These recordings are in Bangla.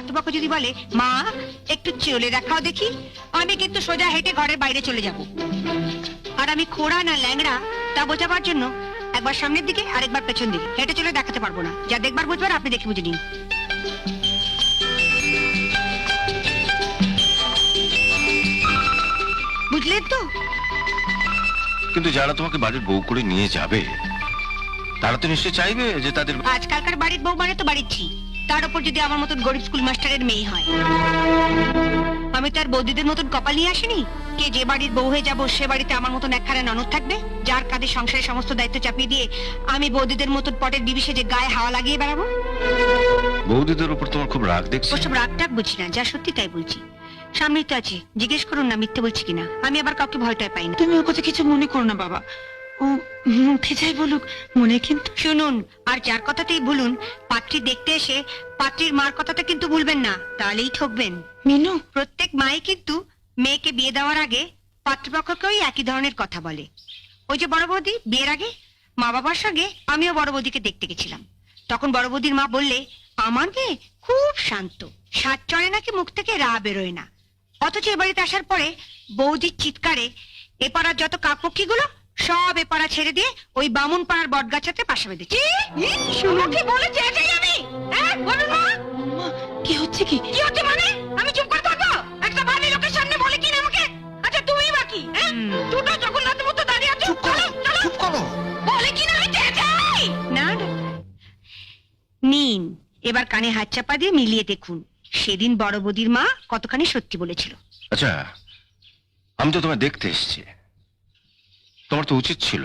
পাত্রপক্ষ যদি বলে মা একটু চলে দেখাও দেখি, আমি কিন্তু সোজা হেঁটে ঘরের বাইরে চলে যাব। আর আমি খোড়া না ল্যাংড়া তা বোঝাবার জন্য একবার সামনের দিকে আর একবার পেছন দিকে হেঁটে চলে দেখাতে পারবো না। যা দেখবার বুঝবার আপনি দেখে বুঝে নিন। বুঝলেন তো? কিন্তু যারা তোমাকে বাড়ির বউ করে নিয়ে যাবে তারা তো নিশ্চয়ই চাইবে যে তাদের আজকালকার বাড়ির বউ মানে তো বাড়ির ছি, তার উপর যদি আমার মতন গরিব স্কুল মাস্টারের মেয়ে হয়। আমি তার বৌদিদের মতন কপাল নিয়ে আসিনি কে যে বাড়ির বউ হয়ে যাবো সে বাড়িতে আমার মতন একখানা ননদ থাকবে যার কাঁধে সংসারের সমস্ত দায়িত্ব চাপিয়ে দিয়ে আমি বৌদিদের মতন পটের বিবিসে যে গায়ে হাওয়া লাগিয়ে বেড়াবো। বৌদিদের উপর তোমার খুব রাগ দেখছি। ওসব রাগ টাগ বুঝি না, যা সত্যি তাই বলছি। সামনেই তো আছে, জিজ্ঞেস করুন না মিথ্যে বলছি কিনা। আমি আবার কাউকে ভয়টাই পাই না। তুমি ওর কথা কিছু মনে করো না বাবা, ও মুখে যাই বলুক মনে কিন্তু। শুনুন, আর যার কথাতেই বলুন, পাত্রী দেখতে এসে পাত্রীর মার কথাটা কিন্তু ভুলবেন না, তাহলেই ঠকবেন। মিনু, প্রত্যেক মাই কিন্তু মেয়েকে বিয়ে দেওয়ার আগে পাত্রপক্ষকেই একই ধরনের কথা বলে। ওই যে বড় বৌদি বিয়ের আগে মা বাবার সঙ্গে আমিও বড় বৌদিকে দেখতে গেছিলাম। তখন বড় বৌদির মা বললে আমার মেয়ে খুব শান্ত, সাত চড়ে নাকি মুখ থেকে রা বেরোয় না। অথচ এ বাড়িতে আসার পরে বৌদির চিৎকারে এপাড়ার যত কাকপক্ষীগুলো সব এপাড়া ছেড়ে দিয়ে ওই বামুন পাড়ার বটগাছাতে পাশা বেঁধেছে। শুনুকে বলেছে এটাই আমি। বলুন মা, কি হচ্ছে কি? কি হচ্ছে মানে? আমি চুপ করে থাকবো? একটা ভালো লোকের সামনে বলে কিনা আমাকে? আচ্ছা তুমি বাকি দুটো জগন্নাথের মতো দাঁড়িয়ে আছো। চুপ করো, চুপ করো। বলে কিনা আমি যাই না না। নিন এবার কানে হাত চাপা দিয়ে মিলিয়ে দেখুন সেদিন বড় বৌদির মা কতখানি সত্যি বলেছিল। আচ্ছা, আমি তো তোমায় দেখতে এসেছি, তোমার তো উচিত ছিল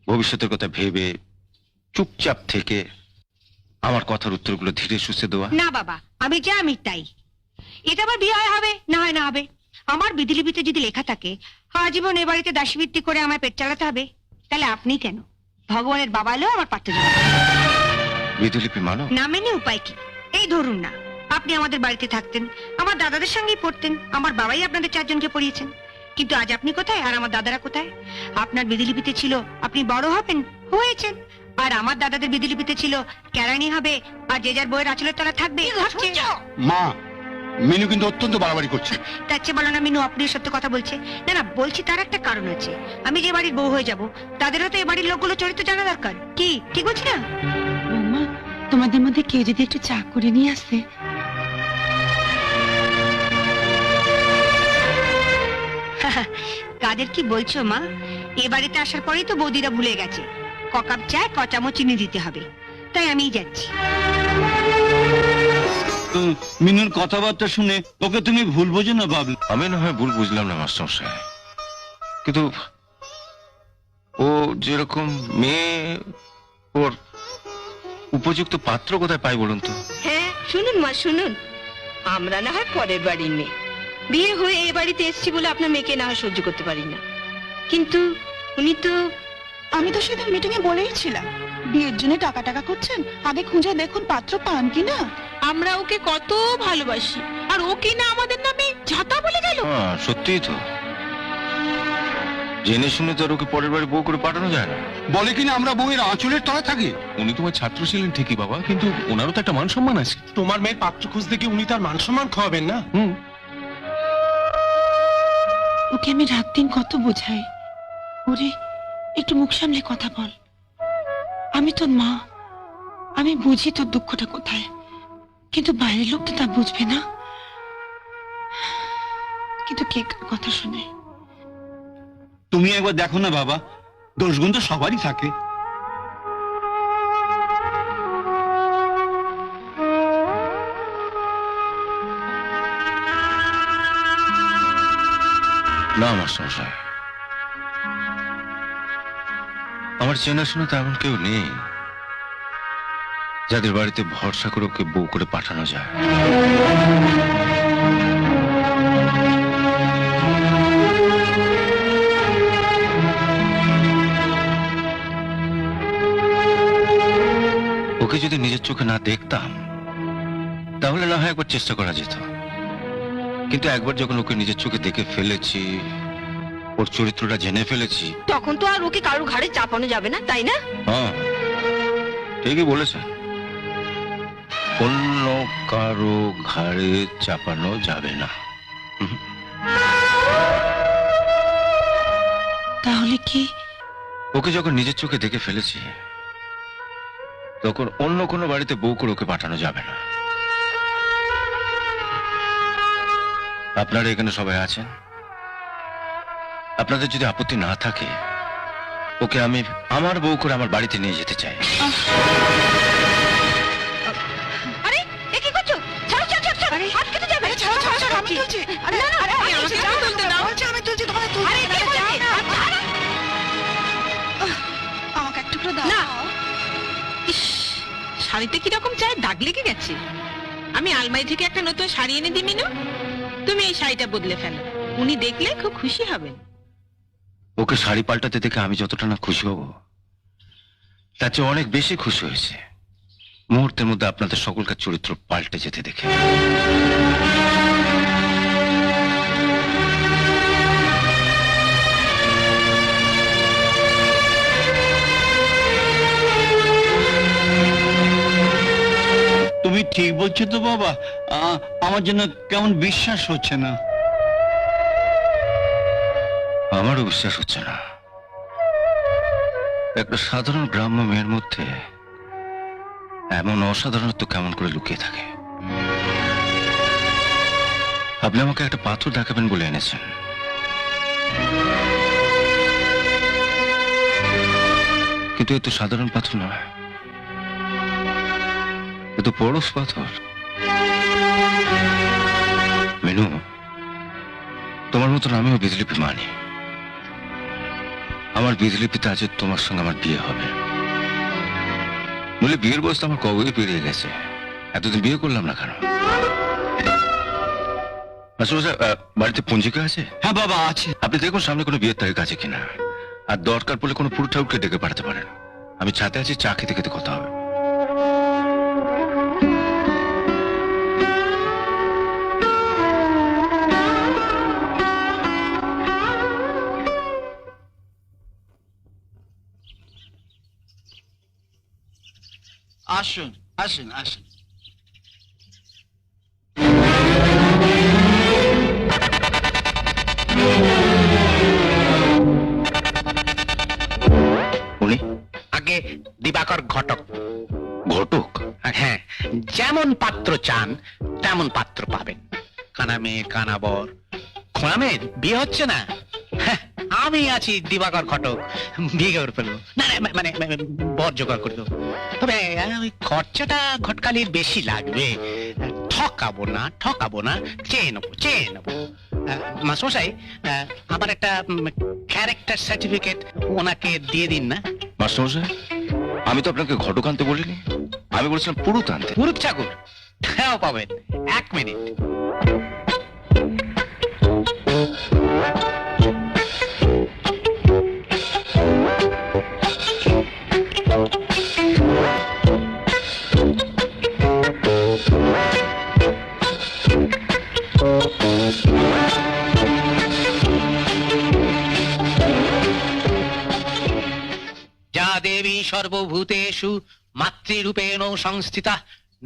ভবিষ্যতের কথা ভেবে চুপচাপ থেকে আমার কথার উত্তরগুলো ধীরে সুস্থে দেওয়া। না বাবা, আমি যা আমি তাই। এটা আবার বিয়ে হবে না হয় না হবে। আমার বিধিলিপিতে যদি লেখা থাকে আজীবন এ বাড়িতে দাসীবৃত্তি করে আমার পেট চালাতে হবে, তাহলে আপনি কেন? ভগবানের বাবা এলেও আমার পারতে যাবে বিধিলিপি মানো না মেনে উপায় কি? এই ধরুন না, আপনি আমাদের বাড়িতে থাকতেন, আমার দাদাদের সঙ্গেই পড়তেন, আমার বাবাই আপনাদের চারজনকে পড়িয়েছেন। কিন্তু আজ আপনি কোথায় আর আমার দাদারা কোথায়? আপনার বিধিলিপিতে ছিল আপনি বড় হবেন, হয়েছেন। আর আমার দাদাদের বিধিলিপিতে ছিল কেরানি হবে আর যে যার বইয়ের আঁচলের তলা থাকবে। মা, মিনু কিন্তু অত্যন্ত বাড়াবাড়ি করছে। তার চেয়ে বলো না মিনু অপ্রিয় সত্য কথা বলছে। না না, বলছি তার একটা কারণ আছে। আমি যে বাড়ির বউ হয়ে যাব তাদেরও তো এ বাড়ির লোকগুলো চরিত্র জানা দরকার। কি ঠিক বলছি না? বৌমা, তোমাদের মধ্যে কেউ যদি একটু চা করে নিয়ে আসে। কাদের কি বলছো মা? এ বাড়িতে আসার পরেই তো বৌদিরা ভুলে গেছে ককাপ চায় ক চামচ চিনি দিতে হবে। তাই আমিই যাচ্ছি। মিনুর কথাবার্তা শুনে ওকে তুমি ভুল বোঝো না বাবলু। আমি না হয় ভুল বুঝলাম না মাস্টারমশাই, কিন্তু ও যেরকম মেয়ে, ওর উপযুক্ত পাত্র কোথায় পাই বলুন তো? হ্যাঁ শুনুন মা, শুনুন, আমরা না হয় পরের বাড়ির মেয়ে, বিয়ে হয়ে এ বাড়িতে এসেছি বলে আপনার মেয়েকে না হয় সহ্য করতে পারি না, কিন্তু উনি তো। আমি তো সেদিন মিটিং এ বলেইছিলাম বিয়ের জন্য টাকা টাকা করছেন, আগে খুঁজে দেখুন পাত্র পান কিনা। আমরা ওকে কত ভালোবাসি আর ও কিনা আমাদের নামে ঝাঁটা বলে গেল। হ্যাঁ সত্যিই তো, জেনে শুনে তো আর ওকে পরের বাড়ি বউ করে পাঠানো যায় না। বলে কিনা আমরা বউয়ের আঁচলের তলায় থাকি। উনি তোমার ছাত্র ছিলেন ঠিকই বাবা, কিন্তু ওনারও তো একটা মান সম্মান আছে। তোমার মেয়ের পাত্র খুঁজতে গিয়ে উনি তার মান সম্মান খাওয়াবেন না? ওকে আমি রাত দিন কত বোঝাই, ওরে একটু মুখ সামলে কথা বল, আমি তোর মা, আমি বুঝি তোর দুঃখটা কোথায়, কিন্তু বাইরের লোক তো তা বুঝবে না। কিন্তু কে কার কথা শুনে? তুমি একবার দেখো না বাবা, দোষগুণ তো সবারই থাকে। না মাস্টারমশাই, আমার চেনাশোনা তেমন কেউ নেই যাদের বাড়িতে ভরসা করে ওকে বউ করে পাঠানো যায়। ওকে যদি নিজের চোখে না দেখতাম তাহলে না হয় একবার চেষ্টা করা যেত, কিন্তু একবার যখন ওকে নিজের চোখে দেখে ফেলেছি, ওর চরিত্রটা জেনে ফেলেছি, তখন তো আর ওকে কারো ঘাড়ে চাপানো যাবে না, তাই না? হ্যাঁ ঠিকই বলেছে। অন্য কারো ঘাড়ে চাপানো যাবে না। তাহলে কি ওকে যখন নিজের চোখে দেখে ফেলেছি, তখন অন্য কোনো বাড়িতে বউ করে ওকে পাঠানো যাবে না। আপনারা এখানে সবাই আছেন, আপনাদের যদি আপত্তি না থাকে, ওকে আমি আমার বউ করে আমার বাড়িতে নিয়ে যেতে চাই। আরে এ কি করছো? ছাড়ো ছাড়ো ছাড়ো ছাড়ো, হাত কেটে যাবে। ছাড়ো ছাড়ো ছাড়ো, আমি তুলছি। আরে না না, আরে আমাকে যাও তুলতে দাও। বলছি আমি তুলছি, তোমাকে তুলতে। আরে কে বলছে? আমাকে এক টুকরো দাও। না। ইস, শাড়িতে কিরকম চায় দাগ লেগে গেছে। আমি আলমারি থেকে একটা নতুন শাড়ি এনে দিই মিনু, তুমি এই শাড়িটা বদলে ফেলো। উনি দেখলে খুব খুশি হবেন। ওকে শাড়ি পাল্টাতে দেখে আমি যতটা না খুশি হব, তার চেয়ে অনেক বেশি খুশি হয়েছে মুহূর্তের মধ্যে আপনাদের সকলকার চরিত্র পাল্টে যেতে দেখে। তুমি ঠিক বলছো তো বাবা? আমার জন্য কেমন বিশ্বাস হচ্ছে না। আমারও বিশ্বাস হচ্ছে না, একটা সাধারণ গ্রাম্য মেয়ের মধ্যে এমন অসাধারণত্ব কেমন করে লুকিয়ে থাকে। আপনি আমাকে একটা পাথর দেখাবেন বলে এনেছেন, কিন্তু এ তো সাধারণ পাথর নয়, এ তো পরশ পাথর। মিনু, তোমার মতন আমিও বিজলিপি মানি। আমার বিজলিপিতে আজ তোমার সঙ্গে আমার বিয়ে হবে, বলে বিয়ের বয়স তো আমার কবেই পেরিয়ে গেছে। এতদিন বিয়ে করলাম না কেন? আসলে বাড়িতে পঞ্জিকা আছে? হ্যাঁ বাবা আছে। আপনি দেখুন সামনে কোনো বিয়ের তারিখ আছে কিনা, আর দরকার পড়লে কোনো পুরো ঠাকুরকে ডেকে পাঠাতে পারেন। আমি ছাতে আছি, চা খেতে খেতে কথা হবে। আসুন আসুন আসুন। উনি আগে দিবাকর ঘটক। ঘটক? হ্যাঁ, যেমন পাত্র চান তেমন পাত্র পাবেন। কানা মেয়ে, কানা বর। খোঁড়া মেয়ের বিয়ে হচ্ছে না, হ্যাঁ, আমি আছি দিবাকর ঘটক, বিয়ে করে ফেলবো। না না, মানে বর জোগাড় করে দেবো। তবে ওই খরচাটা ঘটকালির বেশি লাগবে। ঠকাবো না, চেয়ে নেবো। মাসমশাই, আমার একটা ক্যারেক্টার সার্টিফিকেট ওনাকে দিয়ে দিন না। মাস্টারমশাই, আমি তো আপনাকে ঘটক আনতে বলিনি, আমি বলছিলাম পুরুত আনতে। পুরুত চাকুর হ্যাঁ পাবেন। 1 মিনিট। যা দেবী সর্বভূতেষু মাতৃরূপেণ সংস্থিতা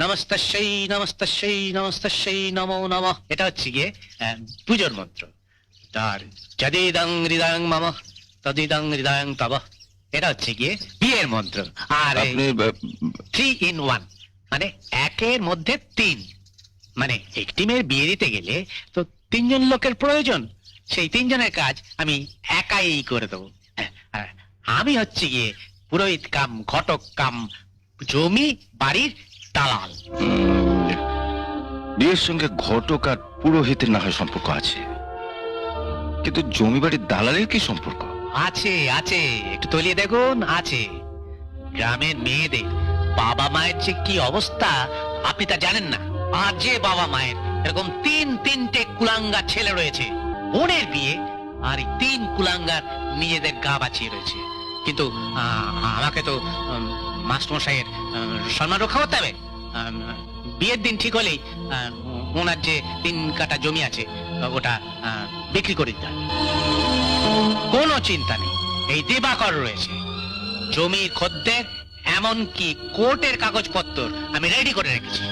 নমস্তস্যৈ নমো নমঃ। এটা হচ্ছে গিয়ে পুজোর মন্ত্র। তার যদিদং হৃদয়ং মম তদিদং হৃদয়ং তব, এটা হচ্ছে গিয়ে বিয়ের মন্ত্র। আর আপনি 3 in 1, মানে 1-এর মধ্যে 3। মানে একটি মেয়ের বিয়ে দিতে গেলে তো 3 জন লোকের প্রয়োজন, সেই 3 জনের কাজ আমি একাই করে দেবো। আর আমি হচ্ছে গিয়ে পুরোহিত কাম ঘটক কাম জমি বাড়ির দালাল। বিয়ের সঙ্গে ঘটক আর পুরোহিতের না হয় সম্পর্ক আছে, কিন্তু জমি বাড়ির দালালের কি সম্পর্ক? আছে, একটু তলিয়ে দেখুন, আছে। গ্রামের মেয়েদের বাবা মায়ের যে কি অবস্থা আপনি তা জানেন না। আর যে বাবা মায়ের এরকম 3-3টে কুলাঙ্গার ছেলে রয়েছে, বোনের বিয়ে আর এই 3 কুলাঙ্গার নিজেদের গা বাঁচিয়ে রয়েছে। কিন্তু আমাকে তো মাস্টারমশাইয়ের সম্মান রক্ষা করতে হবে। বিয়ের দিন ঠিক হলেই ওনার যে 3 কাঠা জমি আছে ওটা বিক্রি করে দিতে হবে। কোনো চিন্তা নেই, এই দিবাকর রয়েছে। জমির খদ্দের এমনকি কোর্টের কাগজপত্র আমি রেডি করে রেখেছি।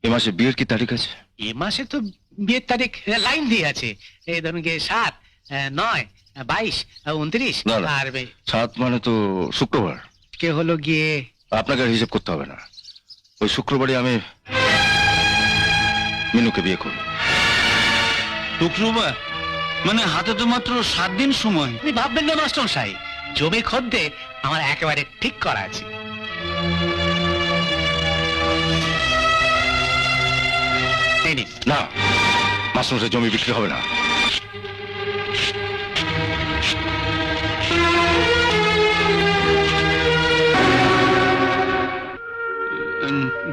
এ মাসে বিয়ের কি তারিখ আছে? এ মাসে তো বিয়ের তারিখ লাইন দিয়ে আছে, এই ধরুন গিয়ে 7, 9, 22, 29 না, না। আর 7 মানে তো শুক্রবার। কে হলো গিয়ে আপনাকে আর হিসেব করতে হবে না, ওই শুক্রবারই আমি মিনুকে বিয়ে করব। শুক্রবার মানে হাতে তো মাত্র 7 দিন সময়। আপনি ভাববেন না মাস্টার সাহেব, জমি খদ্দে আমার একেবারে ঠিক করা আছে। এই নিন। না, মাস্টারমশাই জমি বিক্রি হবে না।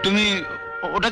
তুমি ওটা